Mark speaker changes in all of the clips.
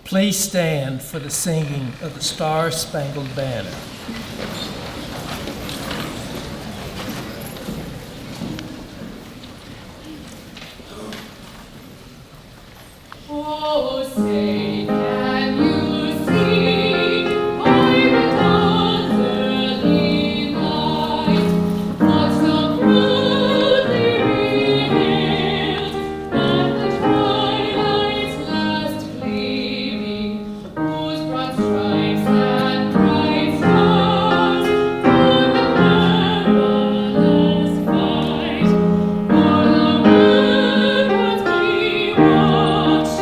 Speaker 1: Please stand for the singing of the Star-Spangled Banner.
Speaker 2: Oh, say, can you see by the dawn's early light what so proudly we hailed at the twilight's last gleaming, whose broad stripes and bright stars for the perilous fight, for the ramparts we watched,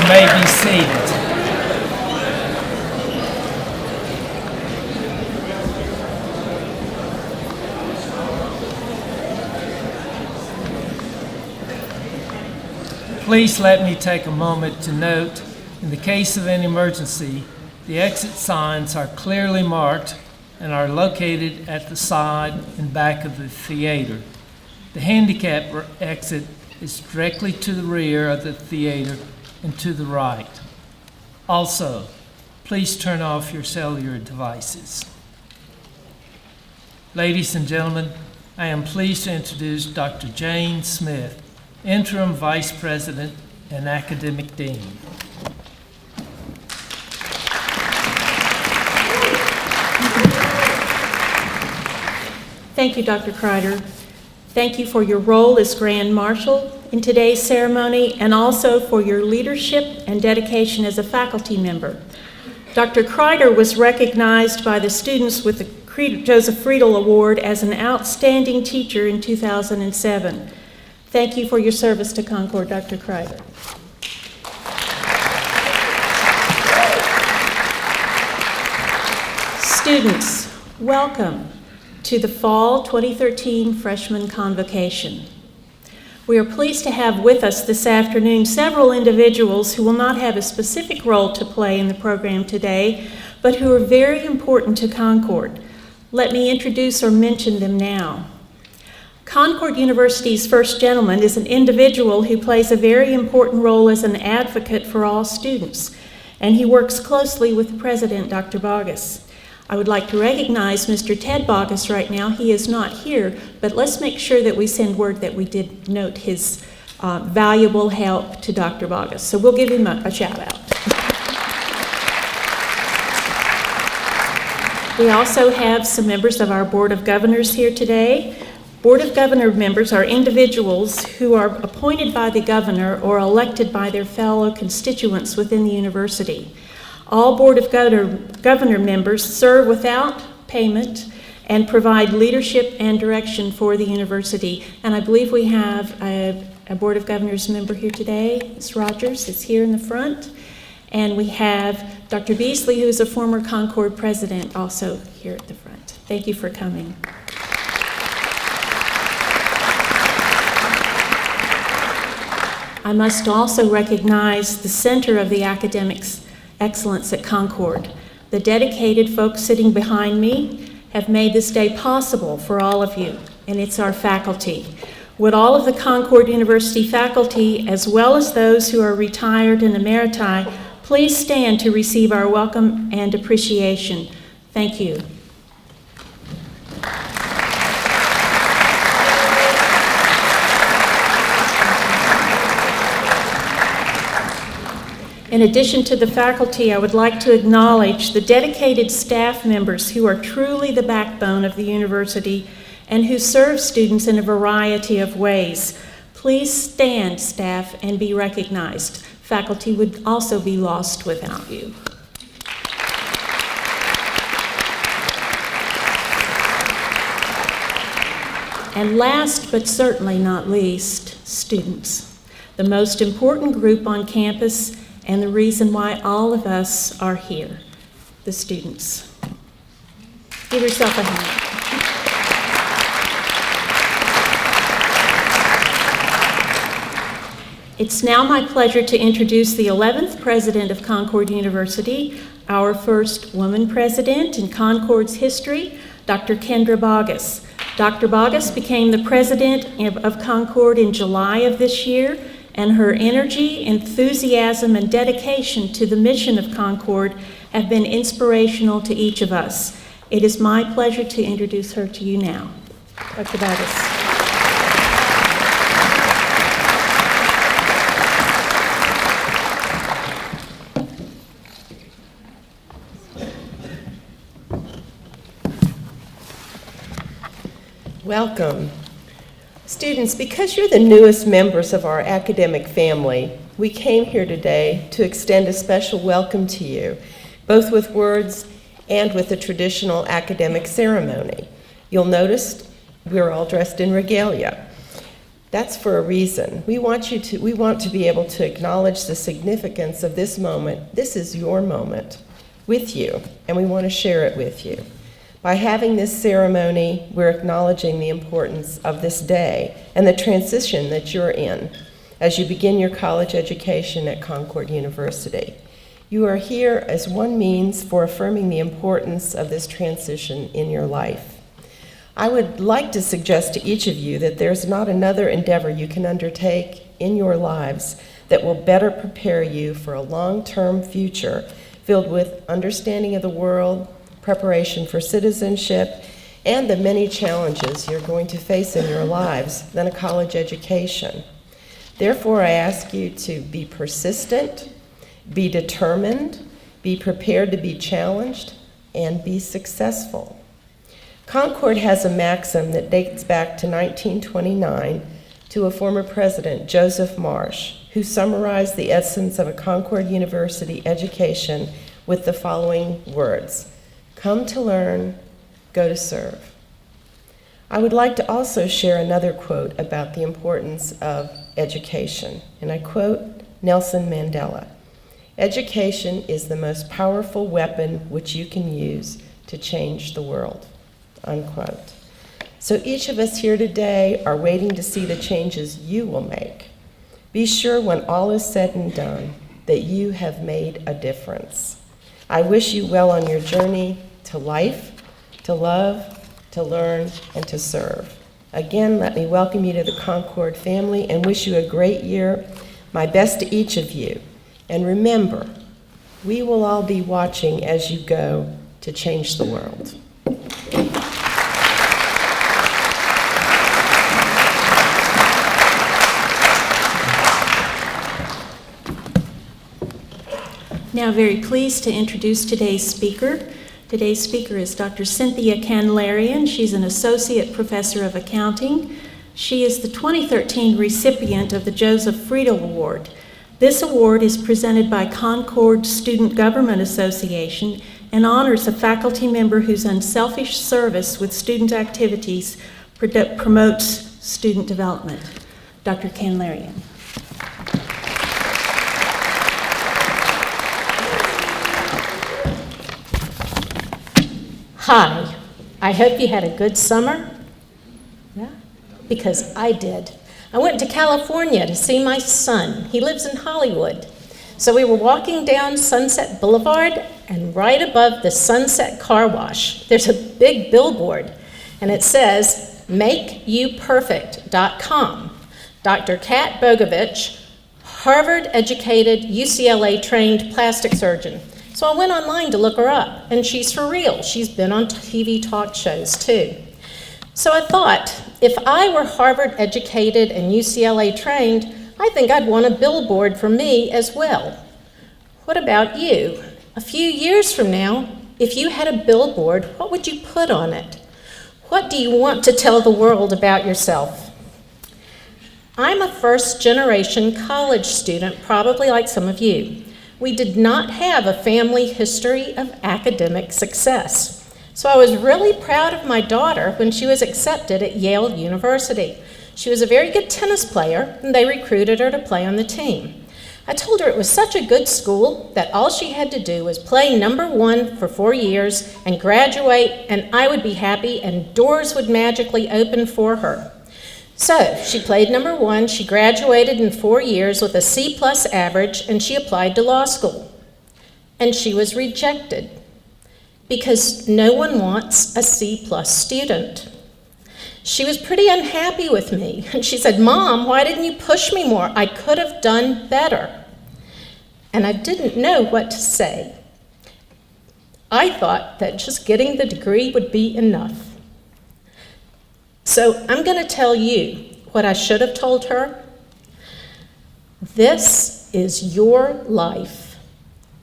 Speaker 1: may be seated. Please let me take a moment to note, in the case of an emergency, the exit signs are clearly marked and are located at the side and back of the theater. The handicap exit is directly to the rear of the theater and to the right. Also, please turn off your cellular devices. Ladies and gentlemen, I am pleased to introduce Dr. Jane Smith, Interim Vice President and Academic Dean.
Speaker 3: Thank you, Dr. Kreider. Thank you for your role as Grand Marshal in today's ceremony and also for your leadership and dedication as a faculty member. Dr. Kreider was recognized by the students with the Joseph Friedel Award as an outstanding teacher in 2007. Thank you for your service to Concord, Dr. Kreider. Students, welcome to the Fall 2013 Freshman Convocation. We are pleased to have with us this afternoon several individuals who will not have a specific role to play in the program today, but who are very important to Concord. Let me introduce or mention them now. Concord University's first gentleman is an individual who plays a very important role as an advocate for all students, and he works closely with the president, Dr. Bogus. I would like to recognize Mr. Ted Bogus right now. He is not here, but let's make sure that we send word that we did note his valuable help to Dr. Bogus. So we'll give him a shout out. We also have some members of our Board of Governors here today. Board of Governor members are individuals who are appointed by the governor or elected by their fellow constituents within the university. All Board of Governor members serve without payment and provide leadership and direction for the university. And I believe we have a Board of Governors member here today. Ms. Rogers is here in the front. And we have Dr. Beasley, who's a former Concord president, also here at the front. Thank you for coming. I must also recognize the center of the academics excellence at Concord. The dedicated folks sitting behind me have made this day possible for all of you, and it's our faculty. Would all of the Concord University faculty, as well as those who are retired and emeriti, please stand to receive our welcome and appreciation. Thank you. In addition to the faculty, I would like to acknowledge the dedicated staff members who are truly the backbone of the university and who serve students in a variety of ways. Please stand, staff, and be recognized. Faculty would also be lost without you. And last but certainly not least, students, the most important group on campus and the reason why all of us are here, the students. Give yourself a hand. It's now my pleasure to introduce the 11th president of Concord University, our first woman president in Concord's history, Dr. Kendra Bogus. Dr. Bogus became the president of Concord in July of this year, and her energy, enthusiasm, and dedication to the mission of Concord have been inspirational to each of us. It is my pleasure to introduce her to you now. Dr. Bogus.
Speaker 4: Welcome. Students, because you're the newest members of our academic family, we came here today to extend a special welcome to you, both with words and with a traditional academic ceremony. You'll notice we're all dressed in regalia. That's for a reason. We want to be able to acknowledge the significance of this moment. This is your moment with you, and we want to share it with you. By having this ceremony, we're acknowledging the importance of this day and the transition that you're in as you begin your college education at Concord University. You are here as one means for affirming the importance of this transition in your life. I would like to suggest to each of you that there's not another endeavor you can undertake in your lives that will better prepare you for a long-term future filled with understanding of the world, preparation for citizenship, and the many challenges you're going to face in your lives than a college education. Therefore, I ask you to be persistent, be determined, be prepared to be challenged, and be successful. Concord has a maxim that dates back to 1929 to a former president, Joseph Marsh, who summarized the essence of a Concord University education with the following words: come to learn, go to serve. I would like to also share another quote about the importance of education, and I quote Nelson Mandela: "Education is the most powerful weapon which you can use to change the world," unquote. So each of us here today are waiting to see the changes you will make. Be sure when all is said and done that you have made a difference. I wish you well on your journey to life, to love, to learn, and to serve. Again, let me welcome you to the Concord family and wish you a great year. My best to each of you. And remember, we will all be watching as you go to change the world.
Speaker 3: Now, very pleased to introduce today's speaker. Today's speaker is Dr. Cynthia Candlarian. She's an associate professor of accounting. She is the 2013 recipient of the Joseph Friedel Award. This award is presented by Concord Student Government Association and honors a faculty member whose unselfish service with student activities promotes student development. Dr. Candlarian.
Speaker 5: Hi, I hope you had a good summer. Yeah, because I did. I went to California to see my son. He lives in Hollywood. So we were walking down Sunset Boulevard, and right above the Sunset Car Wash, there's a big billboard, and it says, MakeYouPerfect.com. Dr. Kat Bogovich, Harvard-educated, UCLA-trained plastic surgeon. So I went online to look her up, and she's for real. She's been on TV talk shows too. So I thought, if I were Harvard-educated and UCLA-trained, I think I'd want a billboard for me as well. What about you? A few years from now, if you had a billboard, what would you put on it? What do you want to tell the world about yourself? I'm a first-generation college student, probably like some of you. We did not have a family history of academic success. So I was really proud of my daughter when she was accepted at Yale University. She was a very good tennis player, and they recruited her to play on the team. I told her it was such a good school that all she had to do was play #1 for 4 years and graduate, and I would be happy and doors would magically open for her. So she played #1, she graduated in 4 years with a C+ average, and she applied to law school. And she was rejected because no one wants a C+ student. She was pretty unhappy with me, and she said, "Mom, why didn't you push me more? I could have done better." And I didn't know what to say. I thought that just getting the degree would be enough. So I'm going to tell you what I should have told her. This is your life.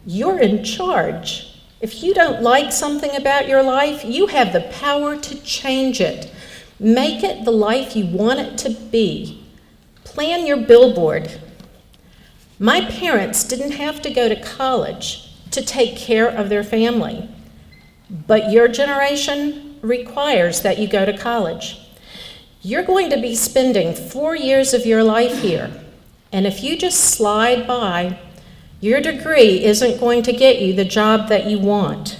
Speaker 5: You're in charge. If you don't like something about your life, you have the power to change it. Make it the life you want it to be. Plan your billboard. My parents didn't have to go to college to take care of their family, but your generation requires that you go to college. You're going to be spending 4 years of your life here, and if you just slide by, your degree isn't going to get you the job that you want.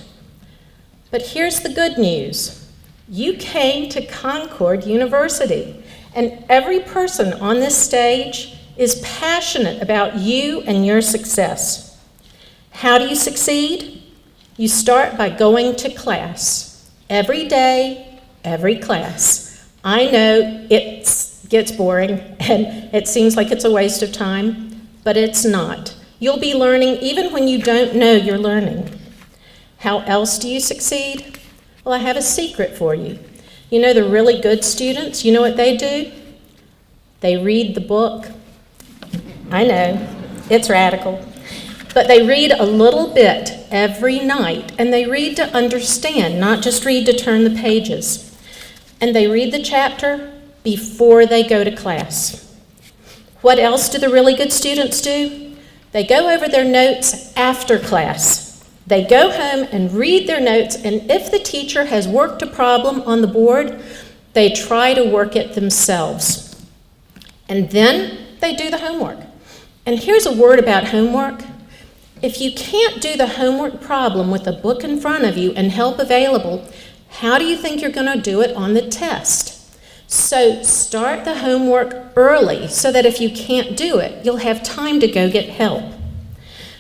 Speaker 5: But here's the good news. You came to Concord University, and every person on this stage is passionate about you and your success. How do you succeed? You start by going to class. Every day, every class. I know it gets boring and it seems like it's a waste of time, but it's not. You'll be learning even when you don't know you're learning. How else do you succeed? Well, I have a secret for you. You know the really good students, you know what they do? They read the book. I know, it's radical. But they read a little bit every night, and they read to understand, not just read to turn the pages. And they read the chapter before they go to class. What else do the really good students do? They go over their notes after class. They go home and read their notes, and if the teacher has worked a problem on the board, they try to work it themselves. And then they do the homework. And here's a word about homework. If you can't do the homework problem with a book in front of you and help available, how do you think you're going to do it on the test? So start the homework early so that if you can't do it, you'll have time to go get help.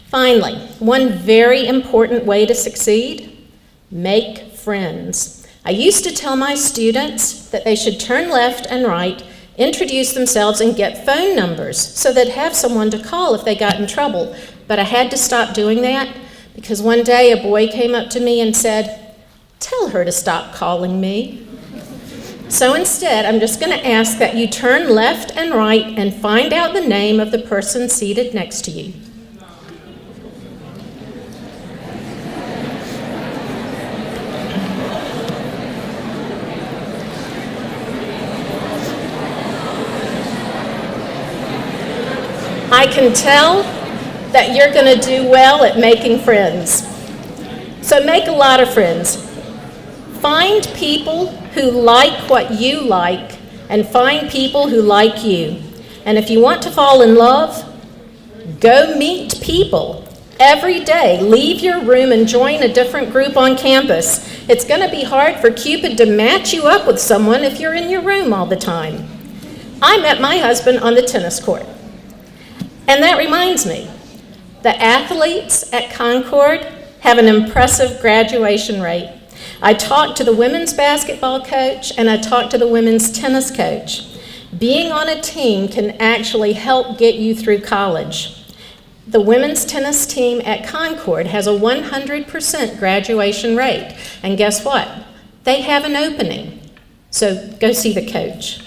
Speaker 5: Finally, one very important way to succeed, make friends. I used to tell my students that they should turn left and right, introduce themselves, and get phone numbers so they'd have someone to call if they got in trouble. But I had to stop doing that because one day a boy came up to me and said, "Tell her to stop calling me." So instead, I'm just going to ask that you turn left and right and find out the name of the person seated next to you. I can tell that you're going to do well at making friends. So make a lot of friends. Find people who like what you like, and find people who like you. And if you want to fall in love, go meet people. Every day, leave your room and join a different group on campus. It's going to be hard for Cupid to match you up with someone if you're in your room all the time. I met my husband on the tennis court. And that reminds me, the athletes at Concord have an impressive graduation rate. I talked to the women's basketball coach and I talked to the women's tennis coach. Being on a team can actually help get you through college. The women's tennis team at Concord has a 100% graduation rate. And guess what? They have an opening. So go see the coach.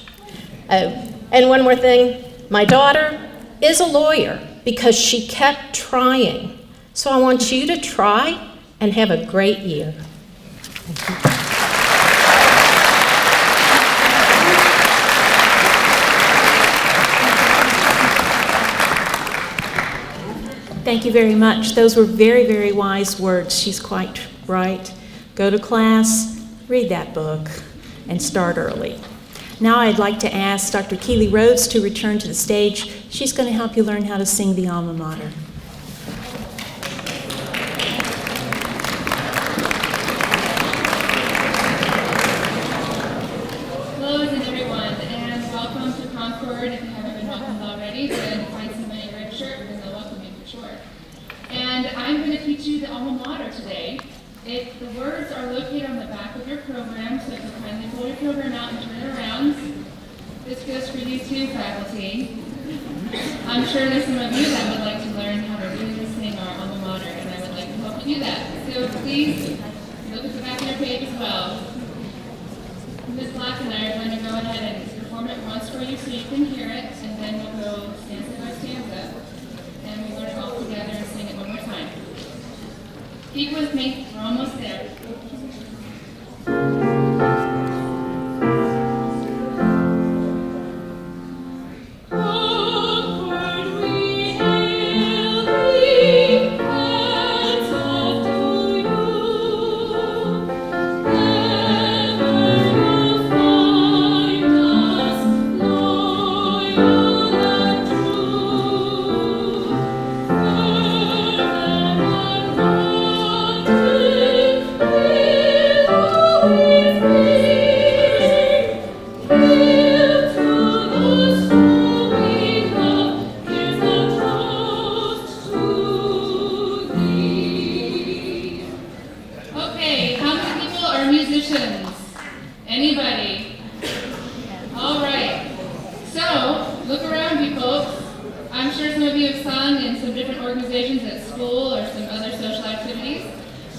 Speaker 5: Oh, and one more thing, my daughter is a lawyer because she kept trying. So I want you to try and have a great year.
Speaker 3: Thank you very much. Those were very, very wise words. She's quite right. Go to class, read that book, and start early. Now I'd like to ask Dr. Keely Rhodes to return to the stage. She's going to help you learn how to sing the alma mater.
Speaker 2: Hello again, everyone, and welcome to Concord. If you haven't been welcomed already, then find somebody in a red shirt because they'll welcome you for sure. And I'm going to teach you the alma mater today. The words are located on the back of your program, so if you kindly pull your program out and turn it around. This goes for you too, faculty. I'm sure there's some of you that would like to learn how to really sing our alma mater, and I would like to help you do that. So please look at the back of your page as well. Ms. Black and I are going to go ahead and perform it once for you so you can hear it, and then we'll go stanza by stanza, and we learn it all together and sing it one more time. Keep with me, we're almost there. Ever you'll find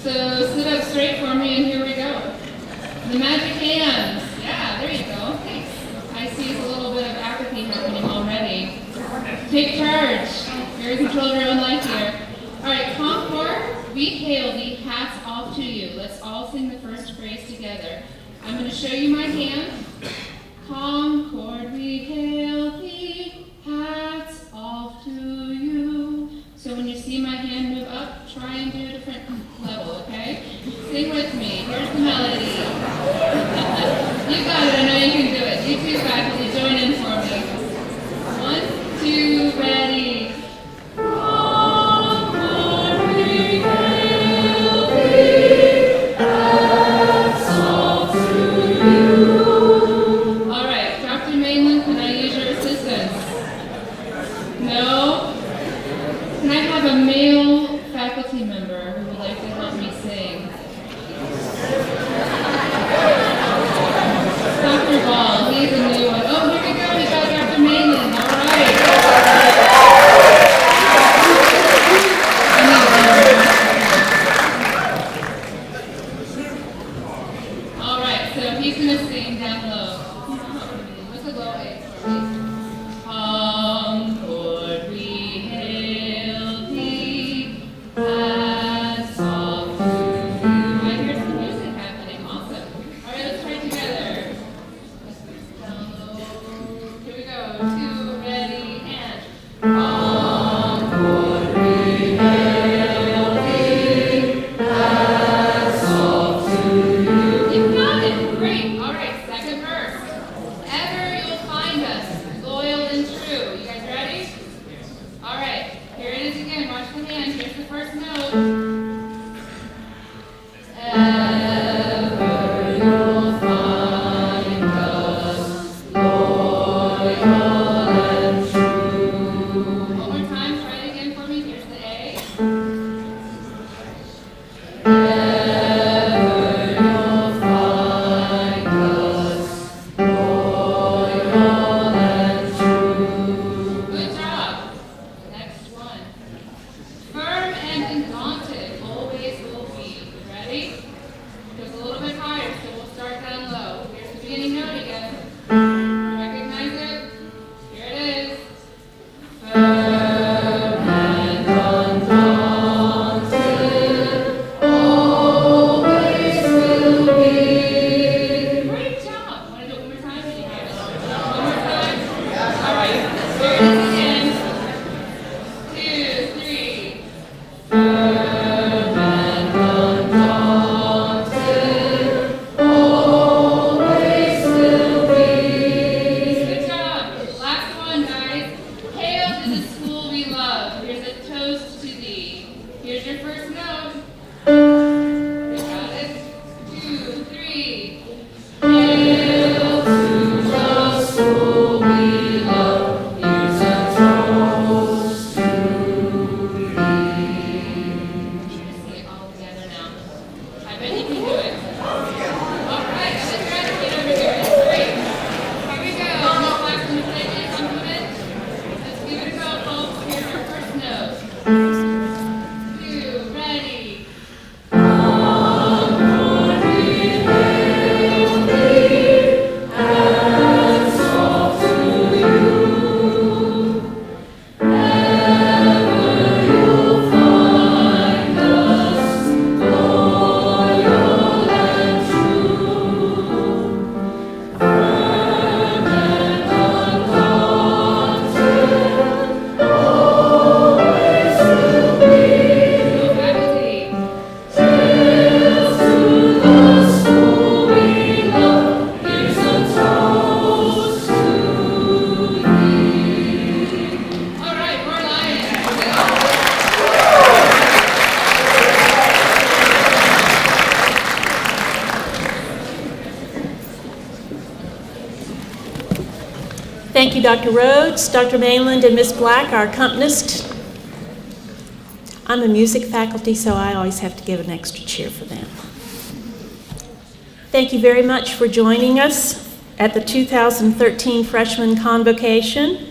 Speaker 2: So sit up straight for me and here we go. The magic hands. Yeah, there you go. Thanks. I see a little bit of apathy happening already. Take charge. You're in control of your own life here. All right, Concord, we hail thee, hats off to you. Let's all sing the first phrase together. I'm going to show you my hand. Concord, we hail thee, hats off to you. So when you see my hand move up, try and do a different level, okay? Sing with me. Here's the melody. You got it. I know you can do it. You too, faculty. Join in for me. 1, 2, ready. Concord, we hail thee, hats off to you. All right, Dr. Mainland, can I use your assistance? No? Can I have a male faculty member who would like to help me sing? Dr. Ball, he's a new one. Oh, here we go. We got Dr. Mainland. All right. All right, so he's going to sing down low. What's a low A for me? Concord, we hail thee, hats off to you. I hear some music happening. Awesome. All right, let's try it together. Down low. Here we go. 2, ready, and Concord, we hail thee, hats off to you. You got it. Great. All right, second verse. Ever you'll find us, loyal and true. You guys ready? All right, here it is again. Watch the hand. Here's the first note. Ever you'll find us, loyal and true. One more time. Try it again for me. Here's the A. Ever you'll find us, loyal and true. Good job. Next one. Firm and undaunted, always will be. Ready? Goes a little bit higher, so we'll start down low. Here's the beginning note again. Recognize it? Here it is. Firm and undaunted, always will be. Great job. Want to do it one more time? You have it. One more time. All right. Here it is again. 2, 3. Firm and undaunted, always will be. Good job. Last one, guys. Hail to the school we love. Here's a toast to thee. Here's your first note. You got it? 2, 3. Hail to the school we love. Here's a toast to thee. Let's sing it all together now. I bet you can do it. All right, let's graduate over here. That's great. Here we go. No class in the second compliment. Let's give it a go, folks. Here's our first note. 2, ready. Concord, we hail thee, hats off to you. Ever you'll find us, loyal and true. Firm and undaunted, always will be. Faculty. Hail to the school we love. Here's a toast to thee. All right, more lions.
Speaker 3: Thank you, Dr. Rhodes, Dr. Mainland, and Ms. Black, our accompanist. I'm a music faculty, so I always have to give an extra cheer for them. Thank you very much for joining us at the 2013 Freshman Convocation.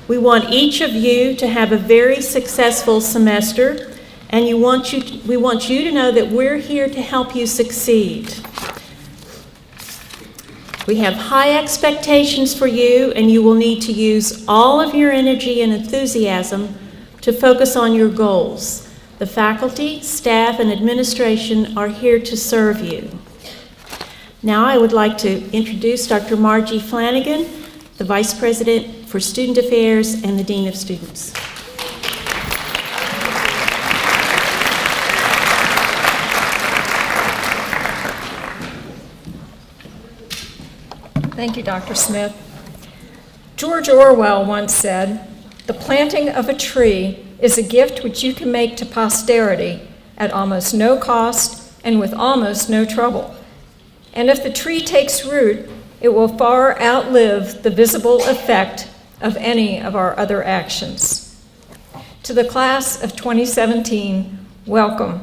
Speaker 3: We want each of you to have a very successful semester and we want you to know that we're here to help you succeed. We have high expectations for you, and you will need to use all of your energy and enthusiasm to focus on your goals. The faculty, staff, and administration are here to serve you. Now I would like to introduce Dr. Margie Flanagan, the Vice President for Student Affairs and the Dean of Students.
Speaker 6: Thank you, Dr. Smith. George Orwell once said, "The planting of a tree is a gift which you can make to posterity at almost no cost and with almost no trouble. And if the tree takes root, it will far outlive the visible effect of any of our other actions." To the class of 2017, welcome.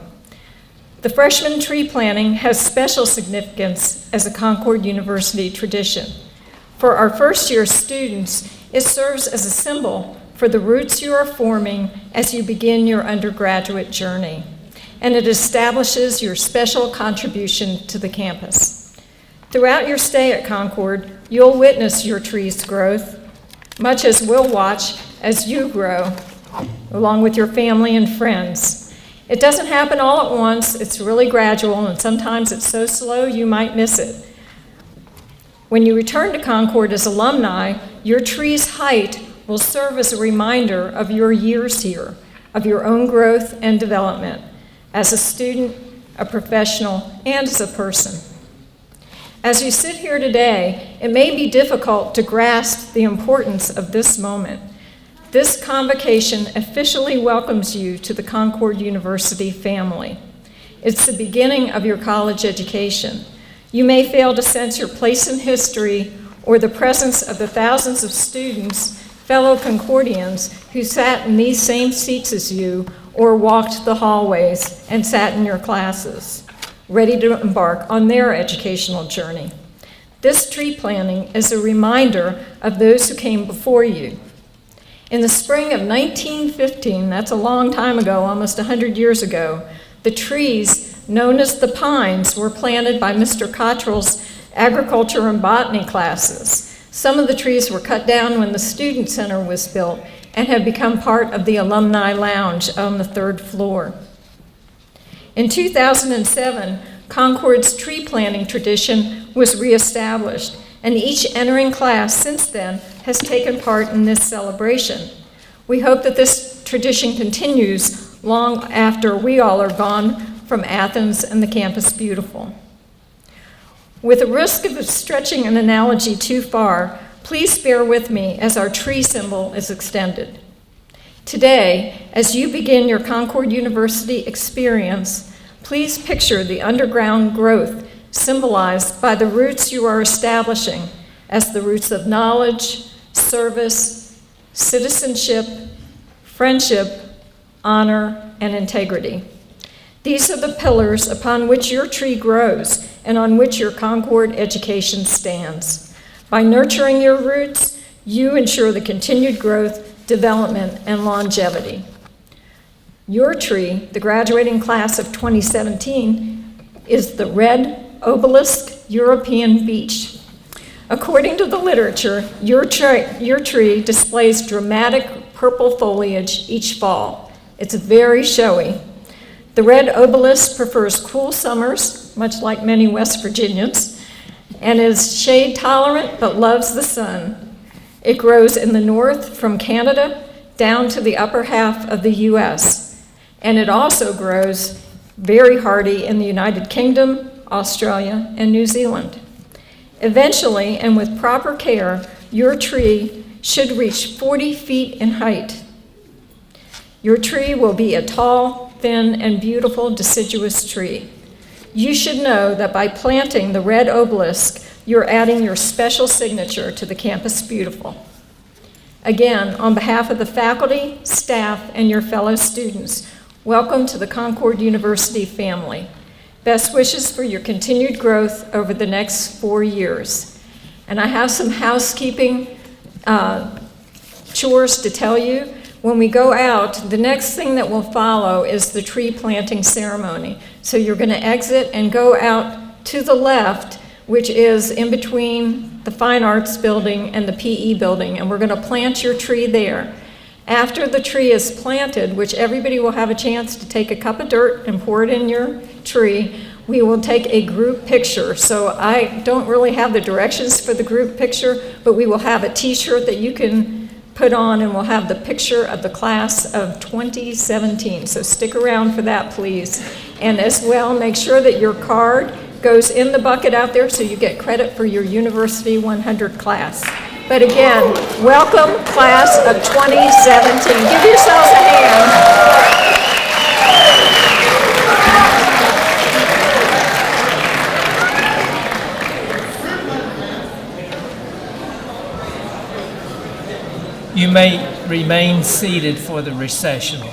Speaker 6: The freshman tree planting has special significance as a Concord University tradition. For our first-year students, it serves as a symbol for the roots you are forming as you begin your undergraduate journey, and it establishes your special contribution to the campus. Throughout your stay at Concord, you'll witness your tree's growth, much as we'll watch as you grow, along with your family and friends. It doesn't happen all at once, it's really gradual, and sometimes it's so slow you might miss it. When you return to Concord as alumni, your tree's height will serve as a reminder of your years here, of your own growth and development as a student, a professional, and as a person. As you sit here today, it may be difficult to grasp the importance of this moment. This convocation officially welcomes you to the Concord University family. It's the beginning of your college education. You may fail to sense your place in history or the presence of the thousands of students, fellow Concordians, who sat in these same seats as you or walked the hallways and sat in your classes, ready to embark on their educational journey. This tree planting is a reminder of those who came before you. In the spring of 1915, that's a long time ago, almost 100 years ago, the trees known as the pines were planted by Mr. Cottrell's agriculture and botany classes. Some of the trees were cut down when the Student Center was built and have become part of the Alumni Lounge on the 3rd floor. In 2007, Concord's tree planting tradition was reestablished, and each entering class since then has taken part in this celebration. We hope that this tradition continues long after we all are gone from Athens and the Campus Beautiful. With the risk of stretching an analogy too far, please bear with me as our tree symbol is extended. Today, as you begin your Concord University experience, please picture the underground growth symbolized by the roots you are establishing as the roots of knowledge, service, citizenship, friendship, honor, and integrity. These are the pillars upon which your tree grows and on which your Concord education stands. By nurturing your roots, you ensure the continued growth, development, and longevity. Your tree, the graduating class of 2017, is the red obelisk European beech. According to the literature, your tree displays dramatic purple foliage each fall. It's very showy. The red obelisk prefers cool summers, much like many West Virginians, and is shade tolerant but loves the sun. It grows in the north from Canada down to the upper half of the US, and it also grows very hardy in the United Kingdom, Australia, and New Zealand. Eventually, and with proper care, your tree should reach 40 feet in height. Your tree will be a tall, thin, and beautiful deciduous tree. You should know that by planting the red obelisk, you're adding your special signature to the Campus Beautiful. Again, on behalf of the faculty, staff, and your fellow students, welcome to the Concord University family. Best wishes for your continued growth over the next 4 years. And I have some housekeeping chores to tell you. when we go out, the next thing that will follow is the tree planting ceremony. So you're going to exit and go out to the left, which is in between the Fine Arts Building and the PE Building, and we're going to plant your tree there. After the tree is planted, which everybody will have a chance to take a cup of dirt and pour it in your tree, we will take a group picture. So I don't really have the directions for the group picture, but we will have a t-shirt that you can put on, and we'll have the picture of the class of 2017. So stick around for that, please. And as well, make sure that your card goes in the bucket out there so you get credit for your University 100 class. But again, welcome class of 2017. Give yourselves a hand.
Speaker 1: You may remain seated for the recessional.